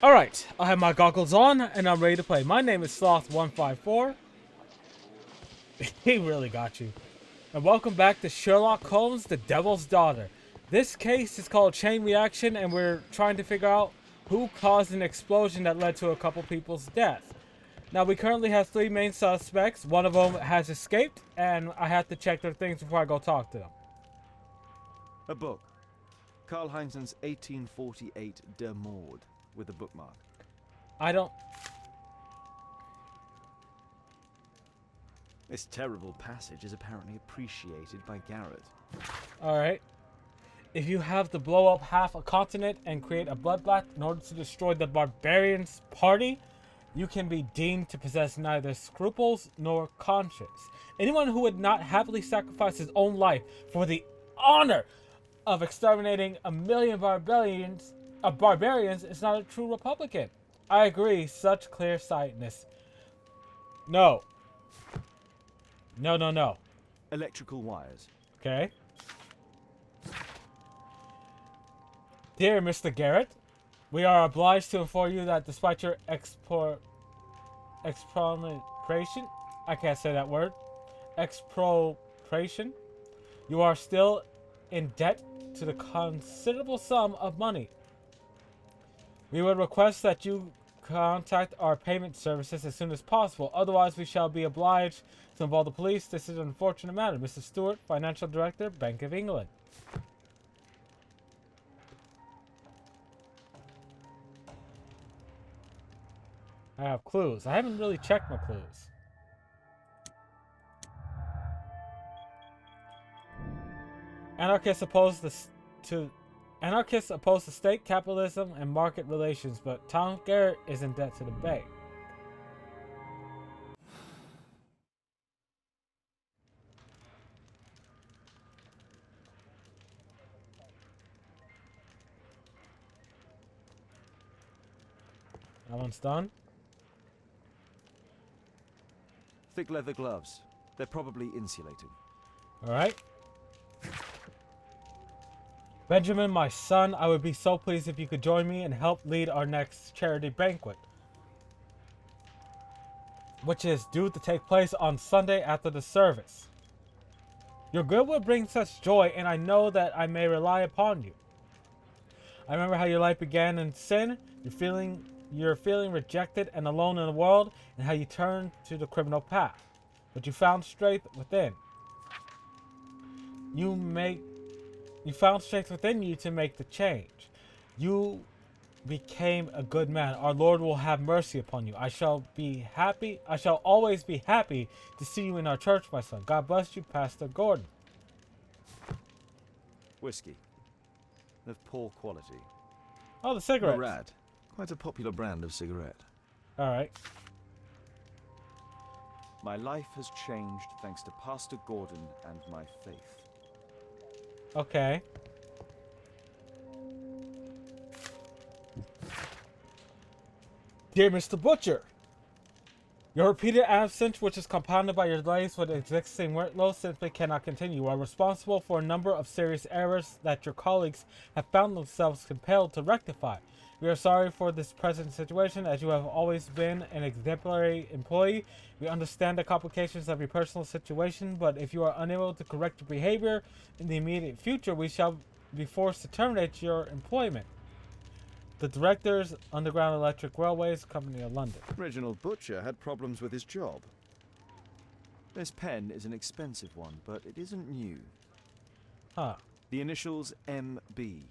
Alright, I have my goggles on and I'm ready to play. My name is Sloth154. He really got you. And welcome back to Sherlock Holmes, the Devil's Daughter. This case is called Chain Reaction and we're trying to figure out who caused an explosion that led to a couple people's death. Now we currently have three main suspects. One of them has escaped and I have to check their things before I go talk to them. A book. Karl Heinzen's 1848 Der Mord, with a bookmark. I don't... This terrible passage is apparently appreciated by Garrett. Alright. If you have to blow up half a continent and create a bloodbath in order to destroy the barbarians' party, you can be deemed to possess neither scruples nor conscience. Anyone who would not happily sacrifice his own life for the honor of exterminating a million barbarians is not a true Republican. I agree, such clear-sightedness. No. No. Electrical wires. Okay. Dear Mr. Garrett, we are obliged to inform you that despite your expropriation, I can't say that word, expropriation, you are still in debt to the considerable sum of money. We would request that you contact our payment services as soon as possible. Otherwise, we shall be obliged to involve the police. This is an unfortunate matter. Mr. Stewart, Financial Director, Bank of England. I have clues. I haven't really checked my clues. Anarchists oppose to state capitalism and market relations, but Tom Garrett is in debt to the bank. That one's done. Thick leather gloves. They're probably insulated. Alright. Benjamin, my son, I would be so pleased if you could join me and help lead our next charity banquet, which is due to take place on Sunday after the service. Your goodwill brings such joy, and I know that I may rely upon you. I remember how your life began in sin, you're feeling rejected and alone in the world, and how you turned to the criminal path. But you found strength within. You found strength within you to make the change. You became a good man. Our Lord will have mercy upon you. I shall always be happy to see you in our church, my son. God bless you, Pastor Gordon. Whiskey. Of poor quality. Oh, the cigarettes. Murad. Quite a popular brand of cigarette. Alright. My life has changed thanks to Pastor Gordon and my faith. Okay. Dear Mr. Butcher, your repeated absence, which is compounded by your delays with existing workload, simply cannot continue. You are responsible for a number of serious errors that your colleagues have found themselves compelled to rectify. We are sorry for this present situation, as you have always been an exemplary employee. We understand the complications of your personal situation, but if you are unable to correct your behavior in the immediate future, we shall be forced to terminate your employment. The Directors, Underground Electric Railways Company of London. Reginald Butcher had problems with his job. This pen is an expensive one, but it isn't new. Huh. The initials MB.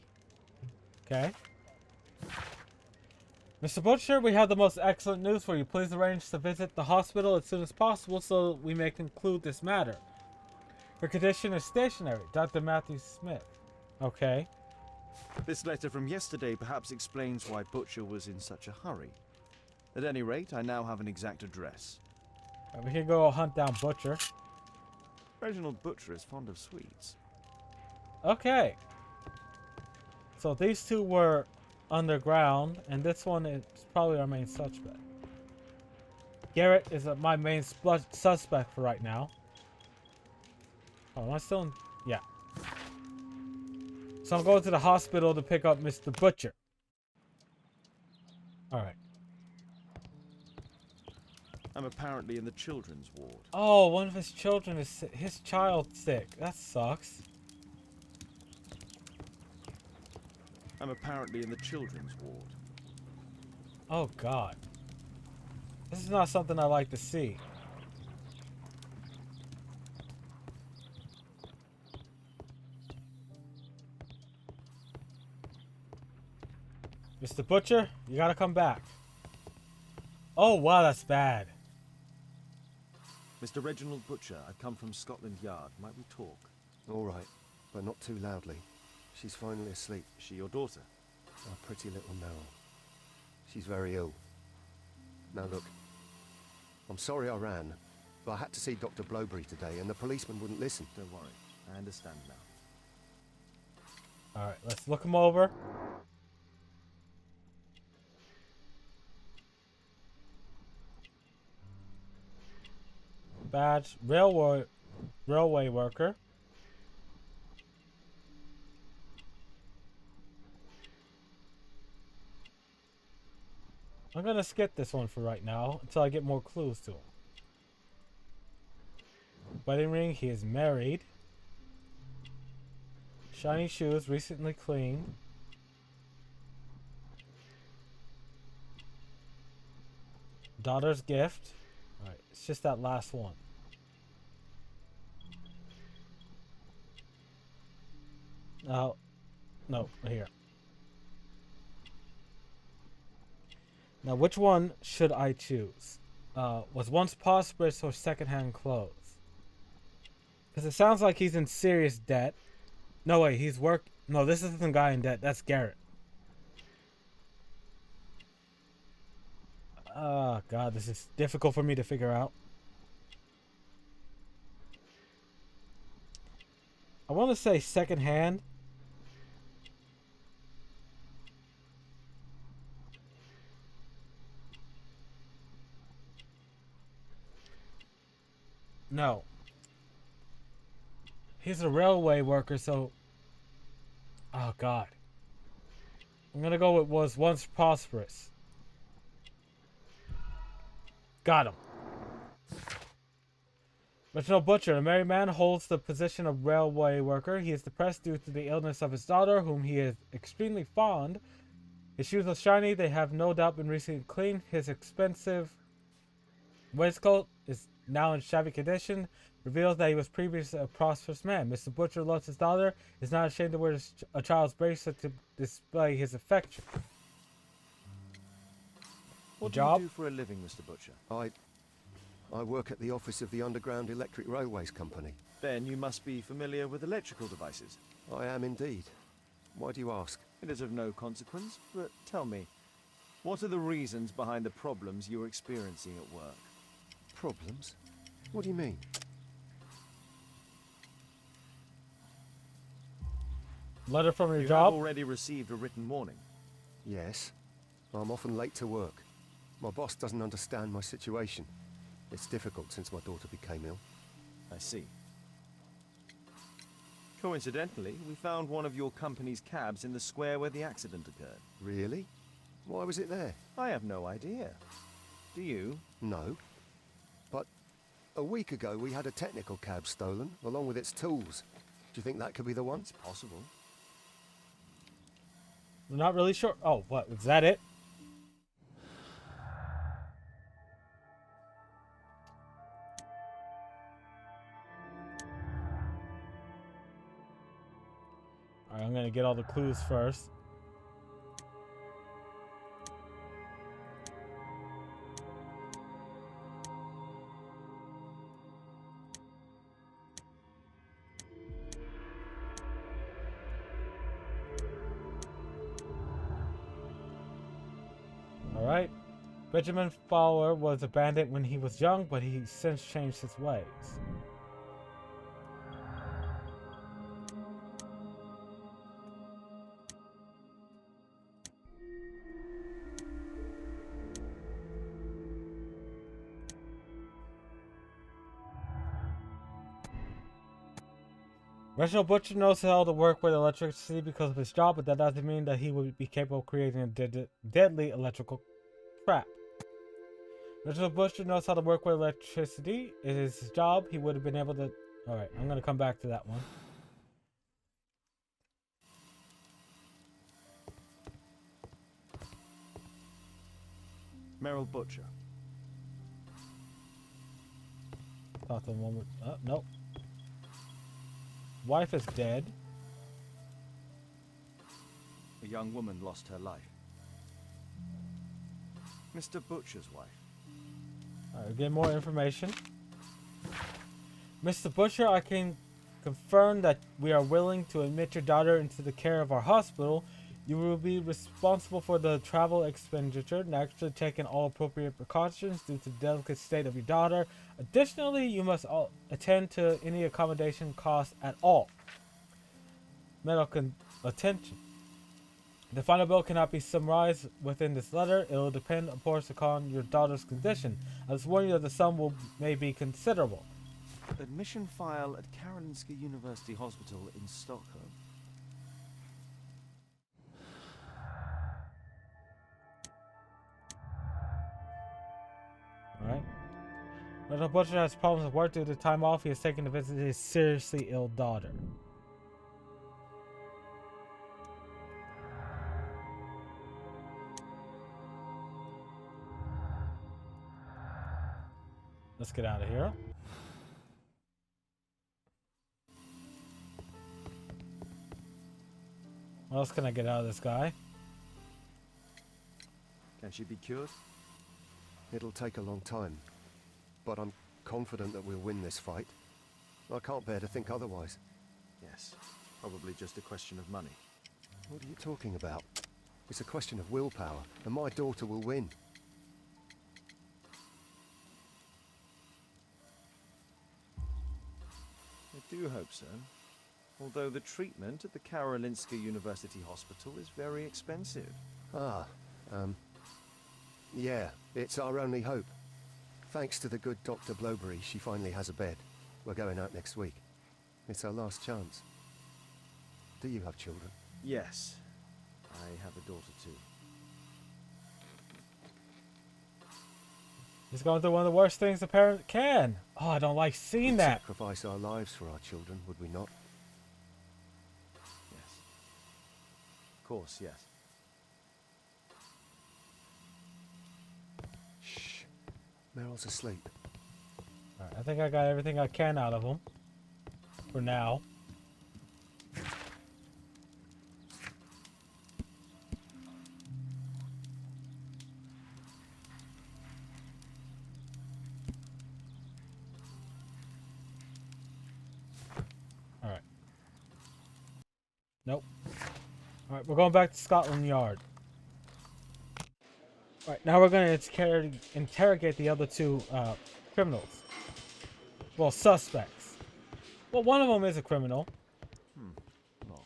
Okay. Mr. Butcher, we have the most excellent news for you. Please arrange to visit the hospital as soon as possible so we may conclude this matter. Her condition is stationary. Dr. Matthew Smith. Okay. This letter from yesterday perhaps explains why Butcher was in such a hurry. At any rate, I now have an exact address. We can go hunt down Butcher. Reginald Butcher is fond of sweets. Okay. So these two were underground, and this one is probably our main suspect. Garrett is my main suspect for right now. Oh, am I still in? Yeah. So I'm going to the hospital to pick up Mr. Butcher. Alright. I'm apparently in the children's ward. Oh, one of his children is sick. His child's sick. That sucks. I'm apparently in the children's ward. Oh, God. This is not something I like to see. Mr. Butcher, you gotta come back. Oh, wow, that's bad. Mr. Reginald Butcher, I come from Scotland Yard. Might we talk? All right, but not too loudly. She's finally asleep. Is she your daughter? Our pretty little Nell. She's very ill. Now look, I'm sorry I ran, but I had to see Dr. Blowberry today and the policeman wouldn't listen. Don't worry, I understand now. Alright, let's look him over. Badge, railway worker. I'm gonna skip this one for right now until I get more clues to him. Wedding ring, he is married. Shiny shoes, recently cleaned. Daughter's gift. Alright, it's just that last one. Oh, no, here. Now, which one should I choose? Was once prosperous or secondhand clothes? Because it sounds like he's in serious debt. No, wait, No, this isn't the guy in debt. That's Garrett. Oh, God, this is difficult for me to figure out. I want to say secondhand. No. He's a railway worker, so... Oh, God. I'm gonna go with was once prosperous. Got him. Reginald Butcher, a married man, holds the position of railway worker. He is depressed due to the illness of his daughter, whom he is extremely fond. His shoes are shiny. They have no doubt been recently cleaned. His expensive waistcoat is now in shabby condition. Reveals that he was previously a prosperous man. Mr. Butcher loves his daughter. Is not ashamed to wear a child's bracelet to display his affection. What Job? do you do for a living, Mr. Butcher? I work at the office of the Underground Electric Railways Company. Then you must be familiar with electrical devices. I am indeed. Why do you ask? It is of no consequence, but tell me, what are the reasons behind the problems you're experiencing at work? Problems? What do you mean? Letter from your You job? have already received a written warning. Yes. I'm often late to work. My boss doesn't understand my situation. It's difficult since my daughter became ill. I see. Coincidentally, we found one of your company's cabs in the square where the accident occurred. Really? Why was it there? I have no idea. Do you? No. But a week ago we had a technical cab stolen, along with its tools. Do you think that could be the one? It's possible. We're not really sure. Oh, what? Was that it? Alright, I'm gonna get all the clues first. Alright. Benjamin Fowler was a bandit when he was young, but he since changed his ways. Reginald Butcher knows how to work with electricity because of his job, but that doesn't mean that he would be capable of creating a deadly electrical Crap. Mr. Butcher knows how to work with electricity. It is his job. He would have been able to... Alright, I'm going to come back to that one. Merrill Butcher. Talk to the woman. Nope. Wife is dead. A young woman lost her life. Mr. Butcher's wife. Alright, get more information. Mr. Butcher, I can confirm that we are willing to admit your daughter into the care of our hospital. You will be responsible for the travel expenditure, naturally taking all appropriate precautions due to the delicate state of your daughter. Additionally, you must attend to any accommodation costs at all. Medical attention. The final bill cannot be summarized within this letter. It will depend, of course, upon your daughter's condition. I was warning you that the sum may be considerable. Admission file at Karolinska University Hospital in Stockholm. Alright. Little Butcher has problems with work due to time off. He has taken to visit his seriously ill daughter. Let's get out of here. What else can I get out of this guy? Can she be cured? It'll take a long time, but I'm confident that we'll win this fight. I can't bear to think otherwise. Yes. Probably just a question of money. What are you talking about? It's a question of willpower, and my daughter will win. I do hope so. Although the treatment at the Karolinska University Hospital is very expensive. Yeah, it's our only hope. Thanks to the good Dr. Blowberry, she finally has a bed. We're going out next week. It's our last chance. Do you have children? Yes. I have a daughter too. He's going through one of the worst things a parent can. Oh, I don't like seeing We'd that. sacrifice our lives for our children, would we not? Yes. Of course, yes. Shh. Meryl's asleep. Alright, I think I got everything I can out of him. For now. Alright. Nope. Alright, we're going back to Scotland Yard. Alright, now we're going to interrogate the other two criminals. Well, suspects. Well, one of them is a criminal. Lock.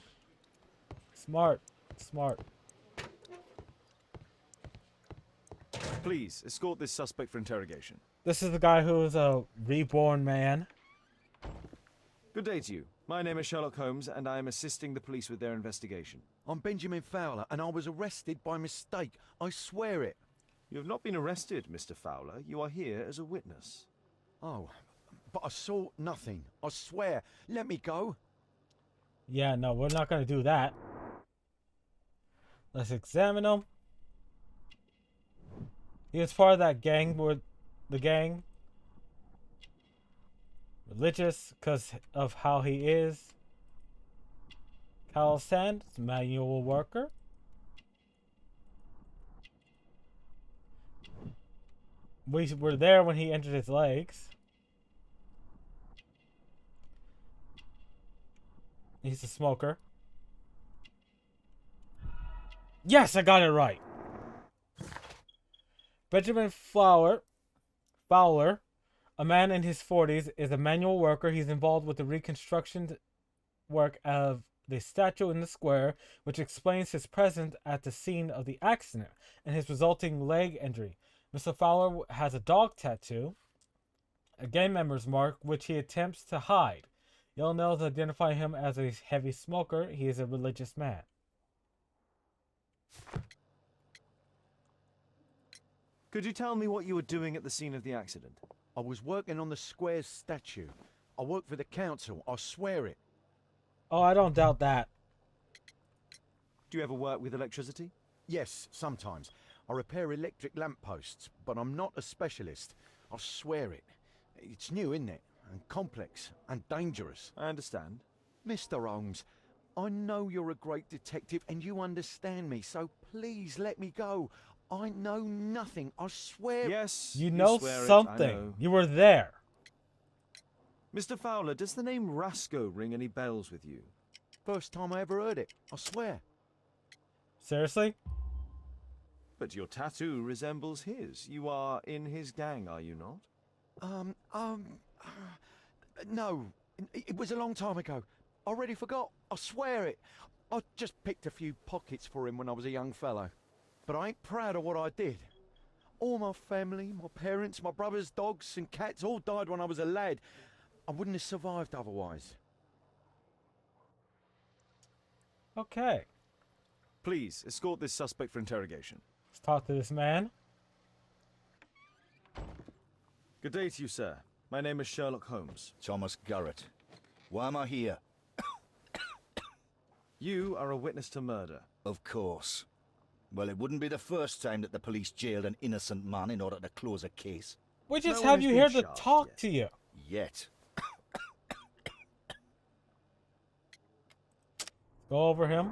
Smart. Smart. Please, escort this suspect for interrogation. This is the guy who is a reborn man. Good day to you. My name is Sherlock Holmes, and I am assisting the police with their investigation. I'm Benjamin Fowler, and I was arrested by mistake. I swear it. You have not been arrested, Mr. Fowler. You are here as a witness. Oh, but I saw nothing. I swear. Let me go. Yeah, no, we're not going to do that. Let's examine him. He was part of that gang, the gang. Religious because of how he is. Kyle Sand, manual worker. We were there when he entered his legs. He's a smoker. Yes, I got it right. Benjamin Fowler, a man in his 40s, is a manual worker. He's involved with the reconstruction work of the statue in the square, which explains his presence at the scene of the accident and his resulting leg injury. Mr. Fowler has a dog tattoo, a gang member's mark, which he attempts to hide. Yellow nails identify him as a heavy smoker. He is a religious man. Could you tell me what you were doing at the scene of the accident? I was working on the square's statue. I work for the council, I swear it. Oh, I don't doubt that. Do you ever work with electricity? Yes, sometimes. I repair electric lampposts, but I'm not a specialist. I swear it. It's new, isn't it? And complex and dangerous. I understand. Mr. Holmes, I know you're a great detective and you understand me, so please let me go. I know nothing, I swear. Yes, You know swear it, I something. know. You were there. Mr. Fowler, does the name Rasco ring any bells with you? First time I ever heard it, I swear. Seriously? But your tattoo resembles his. You are in his gang, are you not? No. It was a long time ago. I already forgot. I swear it. I just picked a few pockets for him when I was a young fellow. But I ain't proud of what I did. All my family, my parents, my brothers, dogs and cats all died when I was a lad. I wouldn't have survived otherwise. Okay. Please, escort this suspect for interrogation. Let's talk to this man. Good day to you, sir. My name is Sherlock Holmes. Thomas Garrett. Why am I here? You are a witness to murder. Of course. Well, it wouldn't be the first time that the police jailed an innocent man in order to close a case. We just No one have has you been here to charged talk yet. to you. Yet. Go over him.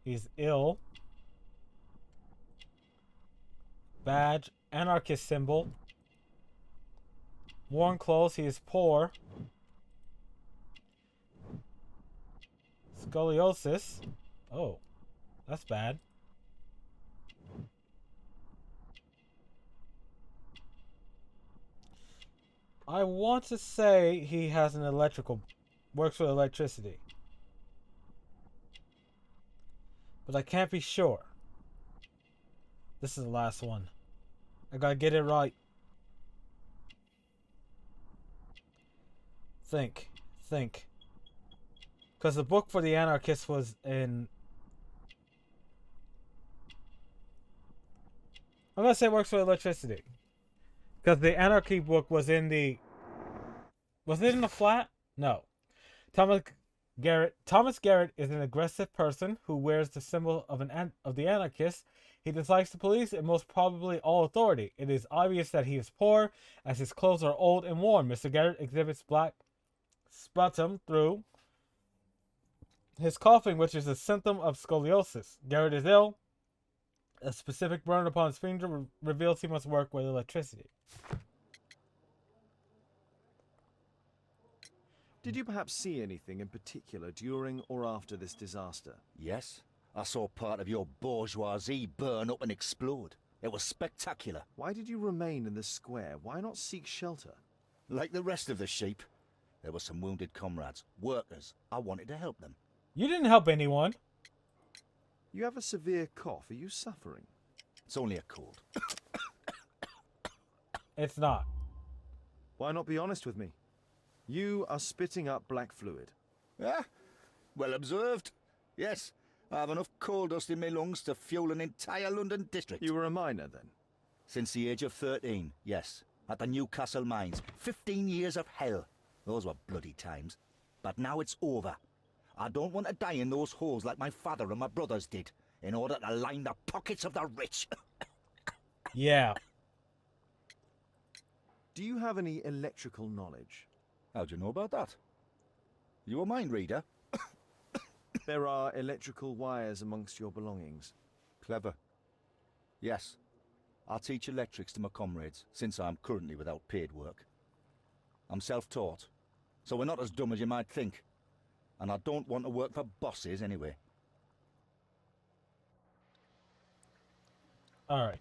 He's ill. Badge, anarchist symbol. Worn clothes, he is poor. Scoliosis. Oh, that's bad. I want to say he has an electrical, works with electricity. But I can't be sure. This is the last one. I gotta get it right. Think. Because the book for the anarchist was in... I'm gonna say works with electricity. Because the anarchy book was in the... Was it in the flat? No. Thomas Garrett is an aggressive person who wears the symbol of the anarchist. He dislikes the police and most probably all authority. It is obvious that he is poor, as his clothes are old and worn. Mr. Garrett exhibits black sputum through his coughing, which is a symptom of scoliosis. Garrett is ill. A specific burn upon his finger reveals he must work with electricity. Did you perhaps see anything in particular during or after this disaster? Yes. I saw part of your bourgeoisie burn up and explode. It was spectacular. Why did you remain in the square? Why not seek shelter? Like the rest of the sheep, there were some wounded comrades, workers. I wanted to help them. You didn't help anyone. You have a severe cough. Are you suffering? It's only a cold. It's not. Why not be honest with me? You are spitting up black fluid. Ah, well observed. Yes, I have enough coal dust in my lungs to fuel an entire London district. You were a miner then? Since the age of 13, yes. At the Newcastle mines. 15 years of hell. Those were bloody times. But now it's over. I don't want to die in those holes like my father and my brothers did, in order to line the pockets of the rich. Yeah. Do you have any electrical knowledge? How do you know about that? You a mind reader? There are electrical wires amongst your belongings. Clever. Yes. I teach electrics to my comrades, since I'm currently without paid work. I'm self-taught, so we're not as dumb as you might think. And I don't want to work for bosses anyway. Alright.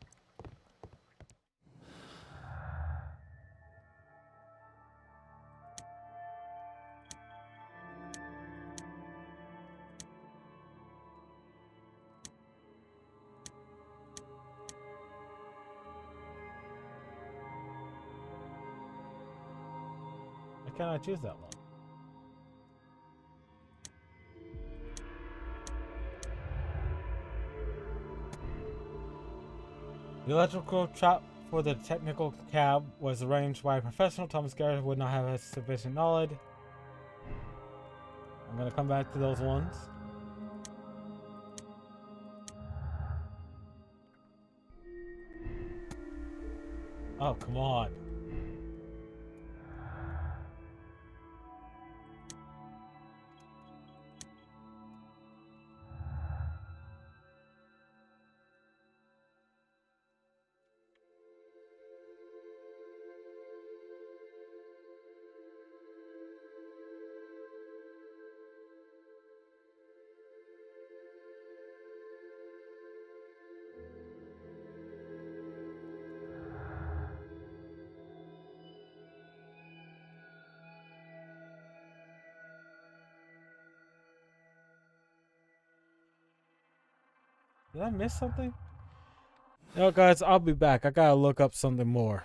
Why can't I choose that one? The electrical chop for the technical cab was arranged by a professional. Thomas Garrett would not have sufficient knowledge. I'm gonna come back to those ones. Oh, come on. Did I miss something? No, guys, I'll be back. I gotta look up something more.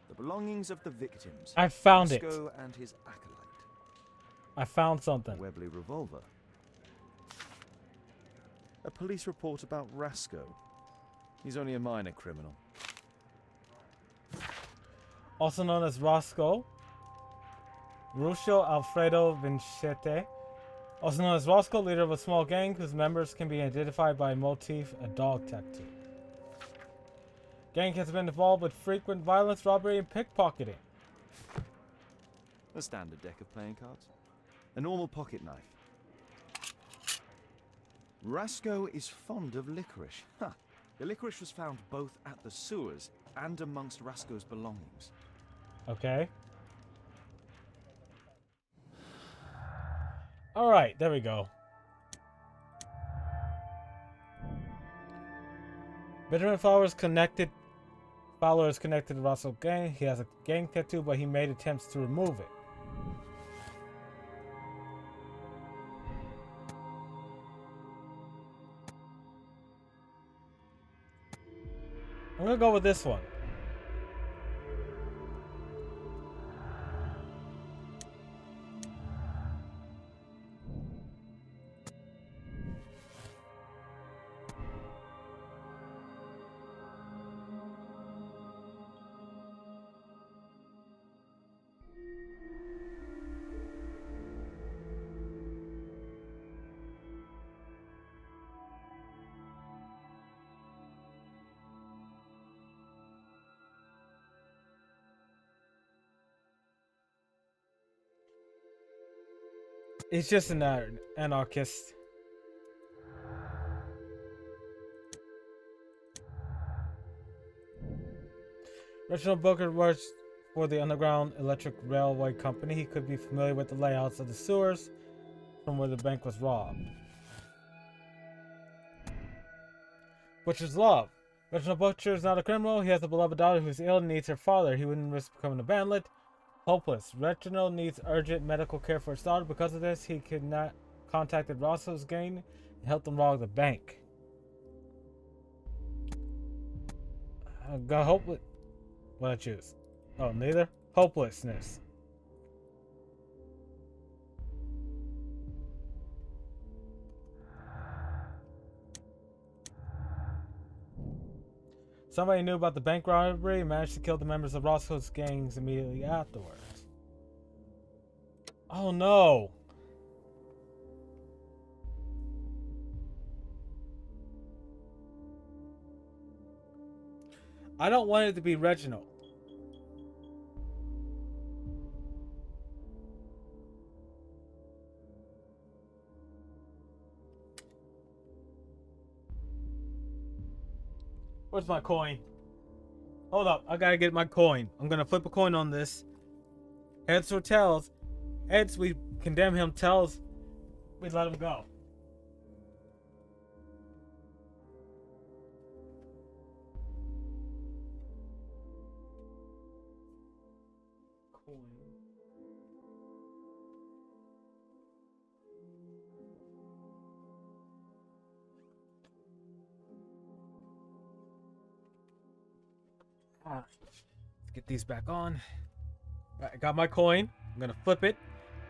The belongings of the victims. I found it. Roscoe and his acolyte. I found something. Webley revolver. A police report about Roscoe. He's only a minor criminal. Also known as Roscoe. Rucio Alfredo Vincente. Also known as Roscoe, leader of a small gang whose members can be identified by a motif, a dog tattoo. Gang has been involved with frequent violence, robbery, and pickpocketing. A standard deck of playing cards. A normal pocket knife. Roscoe is fond of licorice. Huh. The licorice was found both at the sewers and amongst Roscoe's belongings. Okay. Alright, there we go. Benjamin Fowler is connected to the Roscoe gang. He has a gang tattoo, but he made attempts to remove it. I'm gonna go with this one. He's just an anarchist. Reginald Booker works for the Underground Electric Railway Company. He could be familiar with the layouts of the sewers from where the bank was robbed. Butcher's love. Reginald Butcher is not a criminal. He has a beloved daughter who is ill and needs her father. He wouldn't risk becoming a bandit. Hopeless. Reginald needs urgent medical care for his daughter. Because of this, he could not contacted Roscoe's gang and helped them rob the bank. Got hopeless. What I choose? Oh, neither. Hopelessness. Somebody knew about the bank robbery and managed to kill the members of Roscoe's gangs immediately afterwards. Oh no! I don't want it to be Reginald. Where's my coin? Hold up, I gotta get my coin. I'm gonna flip a coin on this. Heads or tails? Heads, we condemn him. Tails, we let him go. Coin. Let's get these back on. Right, I got my coin. I'm gonna flip it.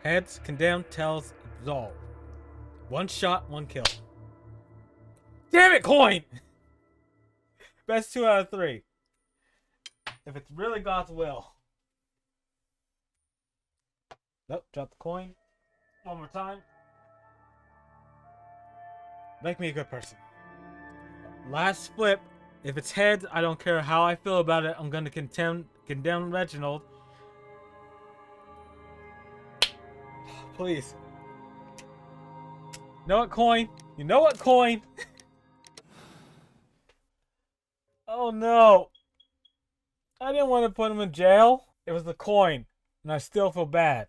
Heads, condemn, tails, absolve. One shot, one kill. Damn it, coin! Best 2 out of 3. If it's really God's will. Nope, drop the coin. One more time. Make me a good person. Last flip. If it's heads, I don't care how I feel about it. I'm gonna condemn Reginald. Please. You know what, coin? You know what, coin? Oh no. I didn't want to put him in jail. It was the coin. And I still feel bad.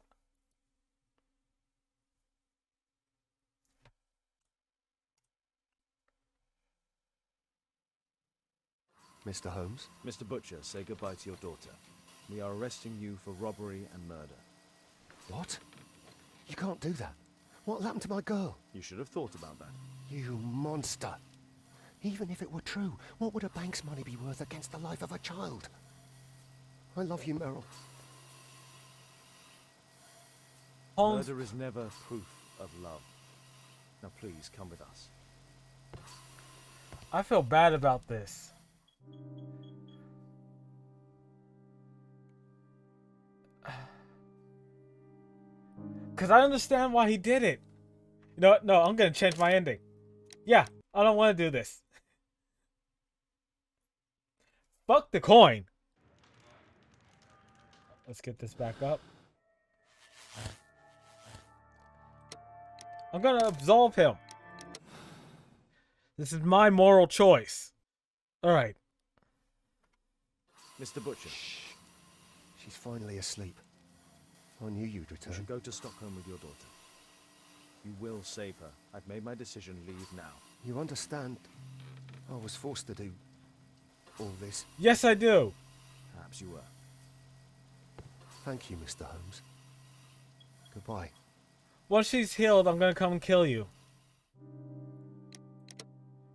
Mr. Holmes? Mr. Butcher, say goodbye to your daughter. We are arresting you for robbery and murder. What? You can't do that. What happened to my girl? You should have thought about that. You monster. Even if it were true, what would a bank's money be worth against the life of a child? I love you, Meryl. Holmes. Murder is never proof of love. Now please, come with us. I feel bad about this. Because I understand why he did it. You know what? No, I'm going to change my ending. Yeah, I don't want to do this. Fuck the coin. Let's get this back up. I'm going to absolve him. This is my moral choice. All right. Mr. Butcher, She's finally asleep. I knew you'd you return. should go to Stockholm with your daughter. You will save her. I've made my decision. Leave now. You understand? I was forced to do all this. Yes, I do. Perhaps you were. Thank you, Mr. Holmes. Goodbye. Once she's healed, I'm going to come and kill you.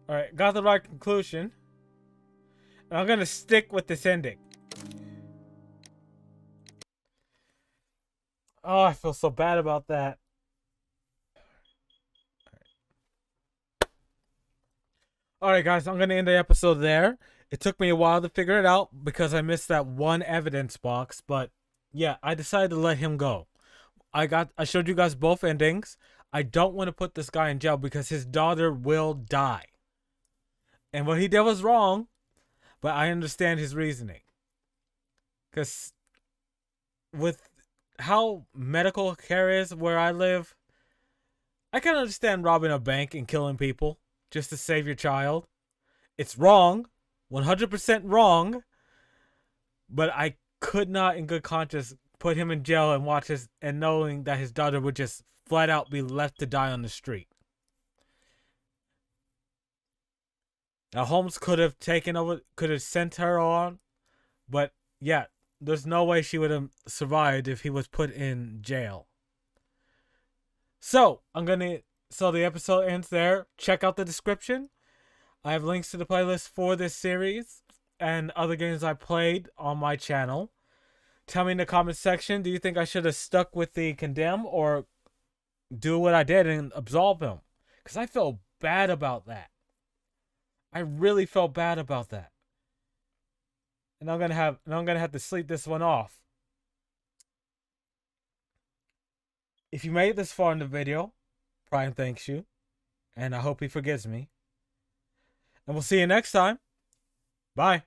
All right, got the right conclusion. And I'm going to stick with this ending. Oh, I feel so bad about that. Alright guys, I'm going to end the episode there. It took me a while to figure it out because I missed that one evidence box. But yeah, I decided to let him go. I showed you guys both endings. I don't want to put this guy in jail because his daughter will die. And what he did was wrong. But I understand his reasoning. Because with how medical care is where I live, I can understand robbing a bank and killing people just to save your child. It's wrong, 100% wrong, but I could not in good conscience put him in jail and watch his, and knowing that his daughter would just flat out be left to die on the street. Now Holmes could have taken over, could have sent her on, but yeah, there's no way she would have survived if he was put in jail. So the episode ends there. Check out the description. I have links to the playlist for this series and other games I played on my channel. Tell me in the comment section, do you think I should have stuck with the condemn or do what I did and absolve him? Because I felt bad about that. I really felt bad about that. And I'm gonna have to sleep this one off. If you made it this far in the video, Brian thanks you. And I hope he forgives me. And we'll see you next time. Bye.